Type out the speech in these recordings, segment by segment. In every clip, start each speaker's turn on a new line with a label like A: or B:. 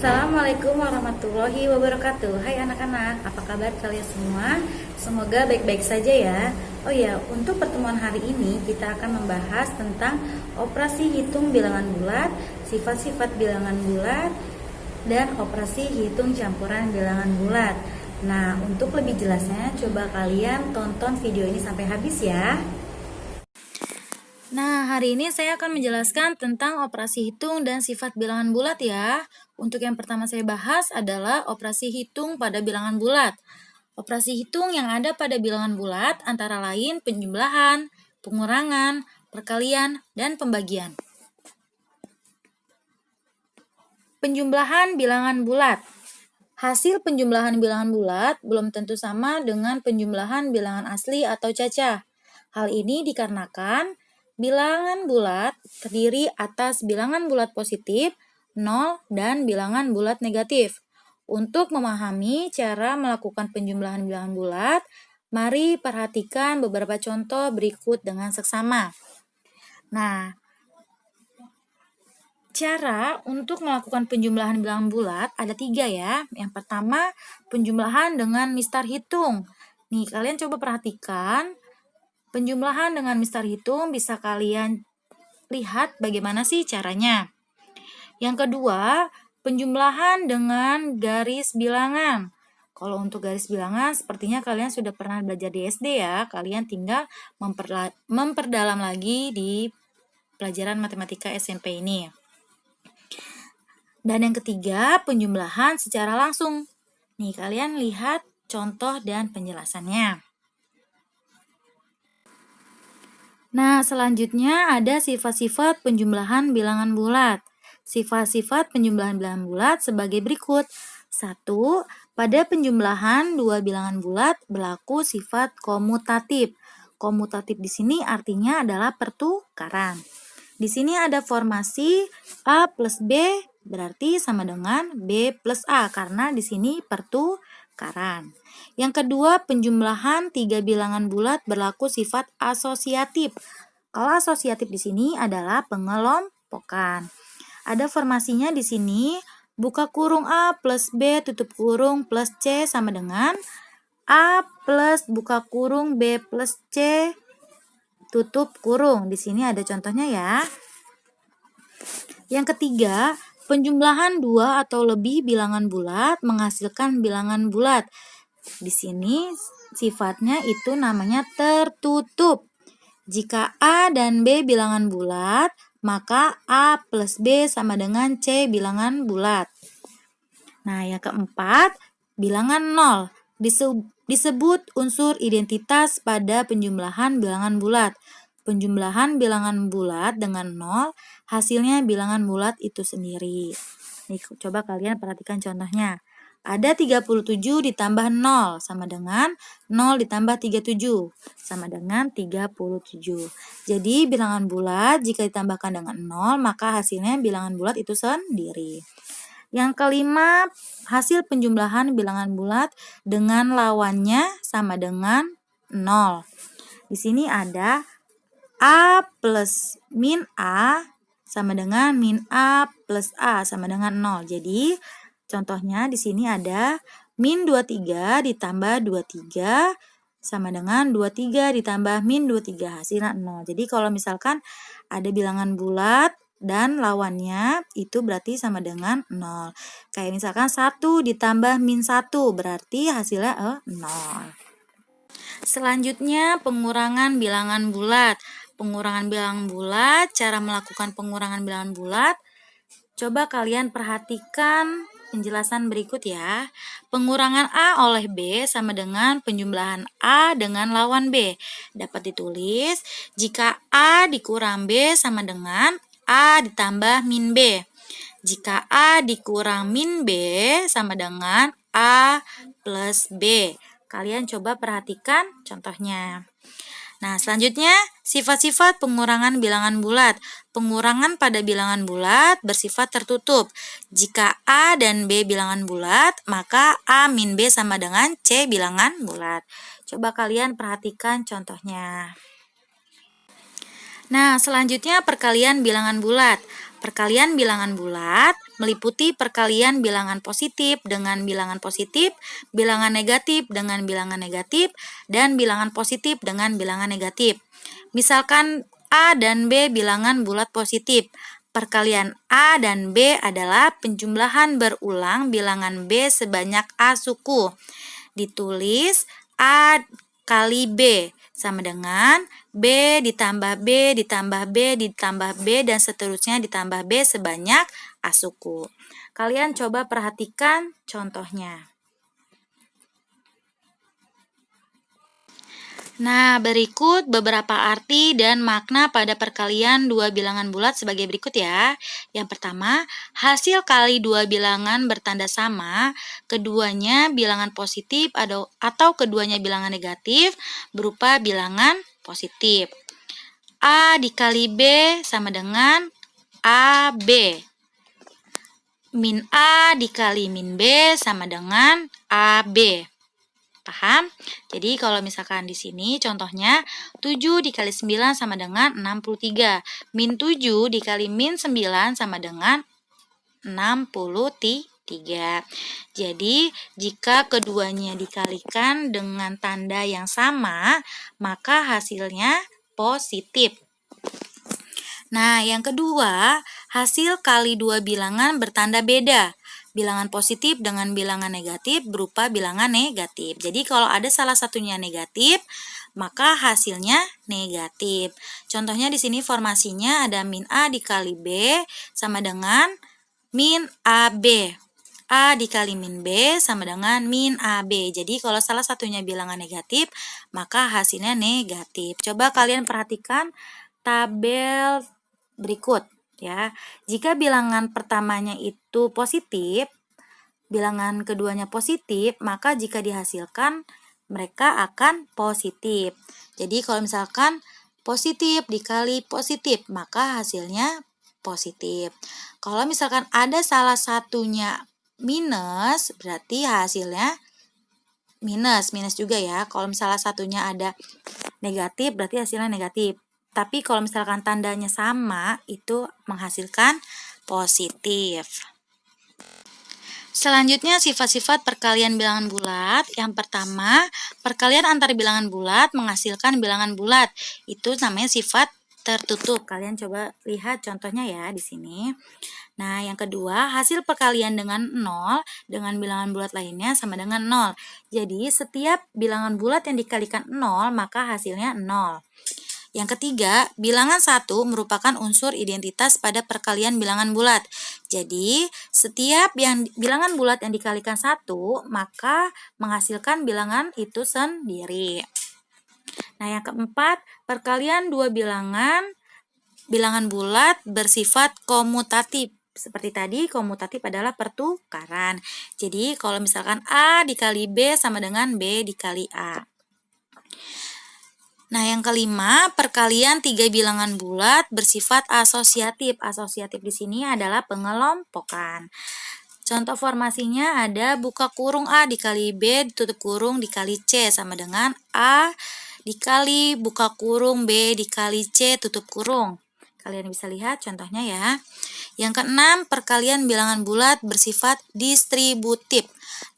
A: Assalamualaikum warahmatullahi wabarakatuh. Hai anak-anak, apa kabar kalian semua? Semoga baik-baik saja ya. Oh ya, untuk pertemuan hari ini kita akan membahas tentang operasi hitung bilangan bulat, sifat-sifat bilangan bulat, dan operasi hitung campuran bilangan bulat. Nah, untuk lebih jelasnya coba kalian tonton video ini sampai habis ya. Nah, hari ini saya akan menjelaskan tentang operasi hitung dan sifat bilangan bulat ya. Untuk yang pertama saya bahas adalah operasi hitung pada bilangan bulat. Operasi hitung yang ada pada bilangan bulat antara lain penjumlahan, pengurangan, perkalian, dan pembagian. Penjumlahan bilangan bulat. Hasil penjumlahan bilangan bulat belum tentu sama dengan penjumlahan bilangan asli atau cacah. Hal ini dikarenakan bilangan bulat terdiri atas bilangan bulat positif, 0, dan bilangan bulat negatif. Untuk memahami cara melakukan penjumlahan bilangan bulat, mari perhatikan beberapa contoh berikut dengan seksama. Nah, cara untuk melakukan penjumlahan bilangan bulat ada 3 ya. Yang pertama, penjumlahan dengan mistar hitung. Nih, kalian coba perhatikan. Penjumlahan dengan mistar hitung bisa kalian lihat bagaimana sih caranya. Yang kedua, penjumlahan dengan garis bilangan. Kalau untuk garis bilangan, sepertinya kalian sudah pernah belajar di SD ya. Kalian tinggal memperdalam lagi di pelajaran matematika SMP ini. Dan yang ketiga, penjumlahan secara langsung. Nih, kalian lihat contoh dan penjelasannya. Nah, selanjutnya ada sifat-sifat penjumlahan bilangan bulat. Sifat-sifat penjumlahan bilangan bulat sebagai berikut. 1. Pada penjumlahan dua bilangan bulat berlaku sifat komutatif. Komutatif di sini artinya adalah pertukaran. Di sini ada formasi A plus B berarti sama dengan B plus A karena di sini pertukaran. Yang kedua, penjumlahan 3 bilangan bulat berlaku sifat asosiatif. Kalau asosiatif di sini adalah pengelompokan. Ada formasinya di sini, buka kurung A plus B tutup kurung plus C sama dengan A plus buka kurung B plus C tutup kurung. Di sini ada contohnya ya. Yang ketiga, penjumlahan 2 atau lebih bilangan bulat menghasilkan bilangan bulat. Di sini sifatnya itu namanya tertutup. Jika A dan B bilangan bulat, maka A plus B sama dengan C bilangan bulat. Nah, yang keempat, bilangan 0 disebut unsur identitas pada penjumlahan bilangan bulat. Penjumlahan bilangan bulat dengan 0, hasilnya bilangan bulat itu sendiri. Nih, coba kalian perhatikan contohnya. Ada 37 ditambah 0 sama dengan 0 ditambah 37 sama dengan 37. Jadi bilangan bulat jika ditambahkan dengan 0 maka hasilnya bilangan bulat itu sendiri. Yang kelima, hasil penjumlahan bilangan bulat dengan lawannya sama dengan 0. Di sini ada A plus min A sama dengan min A plus A sama dengan 0. Jadi contohnya di sini ada min 23 ditambah 23 sama dengan 23 ditambah min 23 hasilnya 0. Jadi kalau misalkan ada bilangan bulat dan lawannya itu berarti sama dengan 0. Kayak misalkan 1 ditambah min 1 berarti hasilnya 0. Selanjutnya pengurangan bilangan bulat. Pengurangan bilangan bulat, cara melakukan pengurangan bilangan bulat. Coba kalian perhatikan penjelasan berikut ya. Pengurangan A oleh B sama dengan penjumlahan A dengan lawan B. Dapat ditulis jika A dikurang B sama dengan A ditambah min B. Jika A dikurang min B sama dengan A plus B. Kalian coba perhatikan contohnya. Nah, selanjutnya sifat-sifat pengurangan bilangan bulat. Pengurangan pada bilangan bulat bersifat tertutup. Jika A dan B bilangan bulat, maka A min B sama dengan C bilangan bulat. Coba kalian perhatikan contohnya. Nah, selanjutnya perkalian bilangan bulat. Perkalian bilangan bulat meliputi perkalian bilangan positif dengan bilangan positif, bilangan negatif dengan bilangan negatif, dan bilangan positif dengan bilangan negatif. Misalkan A dan B bilangan bulat positif. Perkalian A dan B adalah penjumlahan berulang bilangan B sebanyak A suku. Ditulis A kali B sama dengan B ditambah B ditambah B ditambah B dan seterusnya ditambah B sebanyak A suku. Kalian coba perhatikan contohnya. Nah, berikut beberapa arti dan makna pada perkalian dua bilangan bulat sebagai berikut ya. Yang pertama, hasil kali dua bilangan bertanda sama, keduanya bilangan positif atau keduanya bilangan negatif berupa bilangan positif. A dikali B sama dengan AB. Min A dikali min B sama dengan AB. Paham? Jadi kalau misalkan di sini contohnya 7 dikali 9 sama dengan 63. Min 7 dikali min 9 sama dengan 63. Jadi jika keduanya dikalikan dengan tanda yang sama, maka hasilnya positif. Nah, yang kedua, hasil kali dua bilangan bertanda beda. Bilangan positif dengan bilangan negatif berupa bilangan negatif. Jadi kalau ada salah satunya negatif, maka hasilnya negatif. Contohnya di sini formasinya ada min A dikali B sama dengan min AB. A dikali min B sama dengan min AB. Jadi kalau salah satunya bilangan negatif, maka hasilnya negatif. Coba kalian perhatikan tabel berikut. Ya, jika bilangan pertamanya itu positif, bilangan keduanya positif, maka jika dihasilkan mereka akan positif. Jadi kalau misalkan positif dikali positif, maka hasilnya positif. Kalau misalkan ada salah satunya minus, berarti hasilnya minus juga ya. Kalau misalnya satunya ada negatif, berarti hasilnya negatif. Tapi kalau misalkan tandanya sama, itu menghasilkan positif. Selanjutnya sifat-sifat perkalian bilangan bulat. Yang pertama, perkalian antar bilangan bulat menghasilkan bilangan bulat. Itu namanya sifat tertutup. Kalian coba lihat contohnya ya di sini. Nah, yang kedua, hasil perkalian dengan 0 dengan bilangan bulat lainnya sama dengan 0. Jadi, setiap bilangan bulat yang dikalikan 0, maka hasilnya 0. Yang ketiga, bilangan 1 merupakan unsur identitas pada perkalian bilangan bulat. Jadi, setiap bilangan bulat yang dikalikan 1, maka menghasilkan bilangan itu sendiri. Nah, yang keempat, perkalian dua bilangan bulat bersifat komutatif. Seperti tadi, komutatif adalah pertukaran. Jadi, kalau misalkan A dikali B sama dengan B dikali A. Nah, yang kelima, perkalian tiga bilangan bulat bersifat asosiatif. Asosiatif di sini adalah pengelompokan. Contoh formasinya ada buka kurung A dikali B tutup kurung dikali C sama dengan A dikali buka kurung B dikali C tutup kurung. Kalian bisa lihat contohnya ya. Yang keenam, perkalian bilangan bulat bersifat distributif.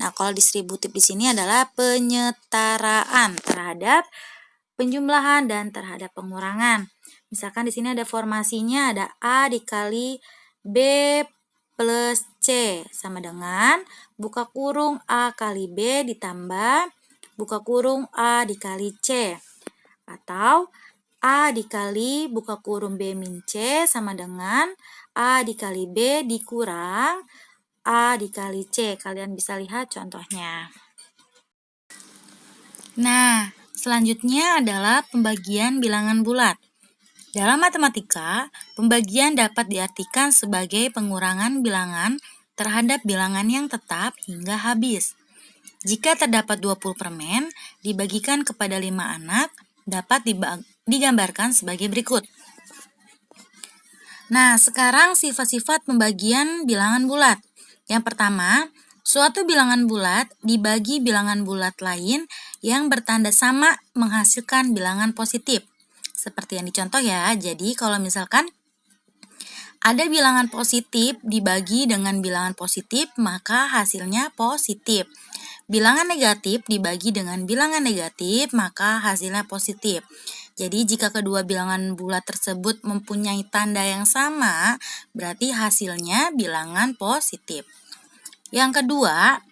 A: Nah, kalau distributif di sini adalah penyetaraan terhadap penjumlahan dan terhadap pengurangan. Misalkan di sini ada formasinya, ada A dikali B plus C sama dengan buka kurung A kali B ditambah buka kurung A dikali C. Atau A dikali buka kurung B min C sama dengan A dikali B dikurang A dikali C. Kalian bisa lihat contohnya. Nah, selanjutnya adalah pembagian bilangan bulat. Dalam matematika, pembagian dapat diartikan sebagai pengurangan bilangan terhadap bilangan yang tetap hingga habis. Jika terdapat 20 permen, dibagikan kepada 5 anak, dapat digambarkan sebagai berikut. Nah, sekarang sifat-sifat pembagian bilangan bulat. Yang pertama, suatu bilangan bulat dibagi bilangan bulat lain yang bertanda sama menghasilkan bilangan positif. Seperti yang dicontoh ya. Jadi kalau misalkan ada bilangan positif dibagi dengan bilangan positif, maka hasilnya positif. Bilangan negatif dibagi dengan bilangan negatif, maka hasilnya positif. Jadi jika kedua bilangan bulat tersebut mempunyai tanda yang sama, berarti hasilnya bilangan positif. Yang kedua,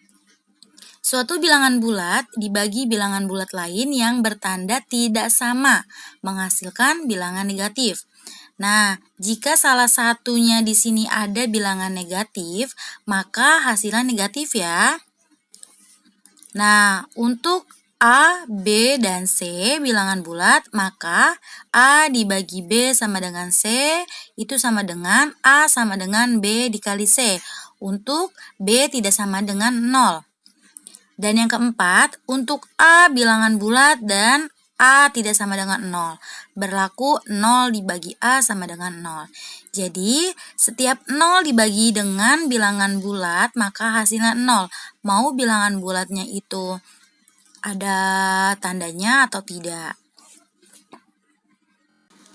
A: suatu bilangan bulat dibagi bilangan bulat lain yang bertanda tidak sama, menghasilkan bilangan negatif. Nah, jika salah satunya di sini ada bilangan negatif, maka hasilnya negatif ya. Nah, untuk A, B, dan C bilangan bulat, maka A dibagi B sama dengan C, itu sama dengan A sama dengan B dikali C. Untuk B tidak sama dengan 0. Dan yang keempat, untuk A bilangan bulat dan A tidak sama dengan 0. Berlaku 0 dibagi A sama dengan 0. Jadi, setiap 0 dibagi dengan bilangan bulat, maka hasilnya 0. Mau bilangan bulatnya itu ada tandanya atau tidak.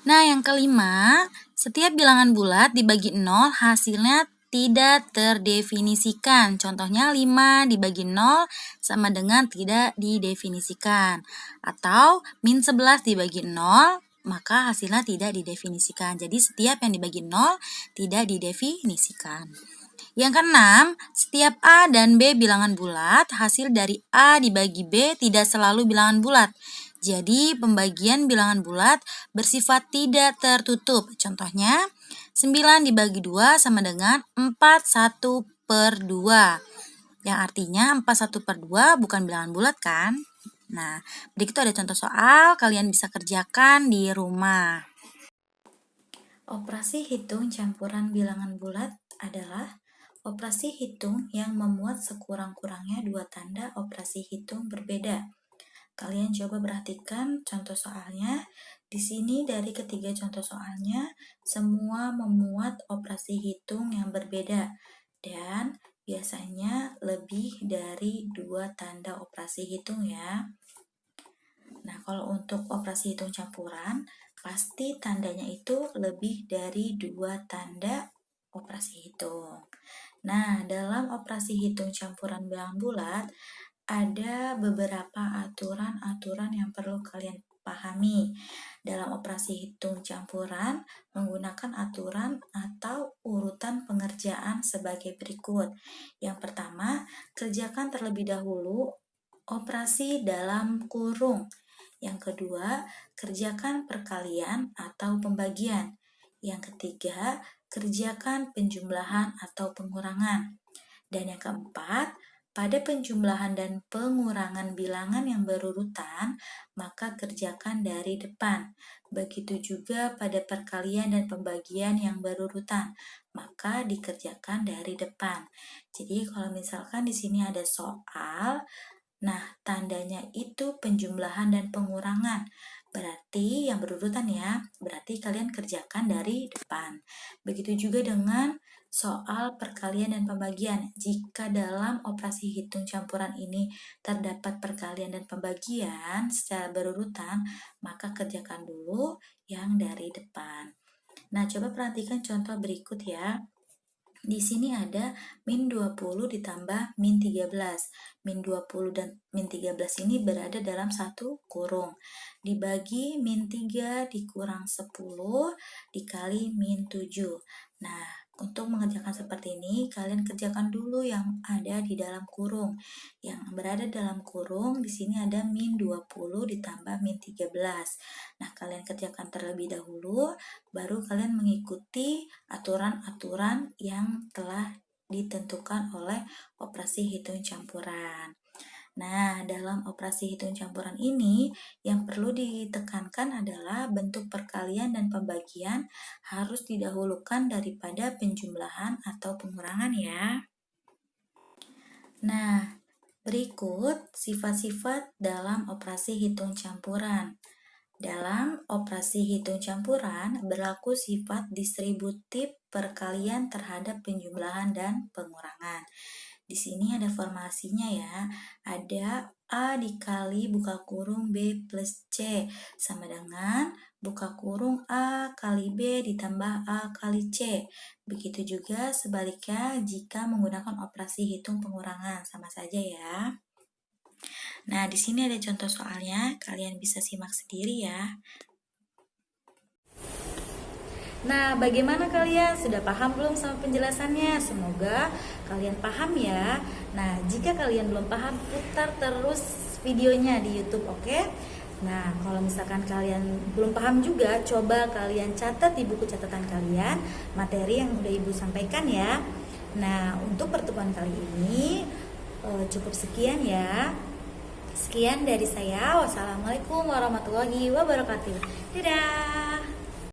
A: Nah, yang kelima, setiap bilangan bulat dibagi 0, hasilnya tidak terdefinisikan. Contohnya 5 dibagi 0 sama dengan tidak didefinisikan. Atau min 11 dibagi 0, maka hasilnya tidak didefinisikan. Jadi setiap yang dibagi 0 tidak didefinisikan. Yang keenam, setiap A dan B bilangan bulat, hasil dari A dibagi B tidak selalu bilangan bulat. Jadi pembagian bilangan bulat bersifat tidak tertutup. Contohnya, 9 dibagi 2 sama dengan 41/2. Yang artinya 41/2 bukan bilangan bulat kan? Nah, berikut ada contoh soal, kalian bisa kerjakan di rumah. Operasi hitung campuran bilangan bulat adalah operasi hitung yang memuat sekurang-kurangnya dua tanda operasi hitung berbeda. Kalian coba perhatikan contoh soalnya. Di sini dari ketiga contoh soalnya, semua memuat operasi hitung yang berbeda dan biasanya lebih dari dua tanda operasi hitung ya. Nah, kalau untuk operasi hitung campuran, pasti tandanya itu lebih dari dua tanda operasi hitung. Nah, dalam operasi hitung campuran bilangan bulat, ada beberapa aturan-aturan yang perlu kalian pahami. Dalam operasi hitung campuran, menggunakan aturan atau urutan pengerjaan sebagai berikut. Yang pertama, kerjakan terlebih dahulu operasi dalam kurung. Yang kedua, kerjakan perkalian atau pembagian. Yang ketiga, kerjakan penjumlahan atau pengurangan. Dan yang keempat, pada penjumlahan dan pengurangan bilangan yang berurutan, maka kerjakan dari depan. Begitu juga pada perkalian dan pembagian yang berurutan, maka dikerjakan dari depan. Jadi kalau misalkan di sini ada soal, nah tandanya itu penjumlahan dan pengurangan. Berarti yang berurutan ya, berarti kalian kerjakan dari depan. Begitu juga dengan soal perkalian dan pembagian. Jika dalam operasi hitung campuran ini terdapat perkalian dan pembagian secara berurutan, maka kerjakan dulu yang dari depan. Nah, coba perhatikan contoh berikut ya. Di sini ada min 20 ditambah min 13. Min 20 dan min 13 ini berada dalam satu kurung. Dibagi min 3 dikurang 10 dikali min 7. Nah, untuk mengerjakan seperti ini, kalian kerjakan dulu yang ada di dalam kurung. Yang berada dalam kurung, di sini ada min 20 ditambah min 13. Nah, kalian kerjakan terlebih dahulu, baru kalian mengikuti aturan-aturan yang telah ditentukan oleh operasi hitung campuran. Nah, dalam operasi hitung campuran ini, yang perlu ditekankan adalah bentuk perkalian dan pembagian harus didahulukan daripada penjumlahan atau pengurangan ya. Nah, berikut sifat-sifat dalam operasi hitung campuran. Dalam operasi hitung campuran, berlaku sifat distributif perkalian terhadap penjumlahan dan pengurangan. Di sini ada formasinya ya, ada A dikali buka kurung B plus C sama dengan buka kurung A kali B ditambah A kali C. Begitu juga sebaliknya jika menggunakan operasi hitung pengurangan, sama saja ya. Nah, di sini ada contoh soalnya, kalian bisa simak sendiri ya. Nah, bagaimana kalian? Sudah paham belum sama penjelasannya? Semoga kalian paham ya. Nah, jika kalian belum paham, putar terus videonya di YouTube, oke? Nah, kalau misalkan kalian belum paham juga, coba kalian catat di buku catatan kalian materi yang udah Ibu sampaikan ya. Nah, untuk pertemuan kali ini cukup sekian ya. Sekian dari saya. Wassalamualaikum warahmatullahi wabarakatuh. Dadah.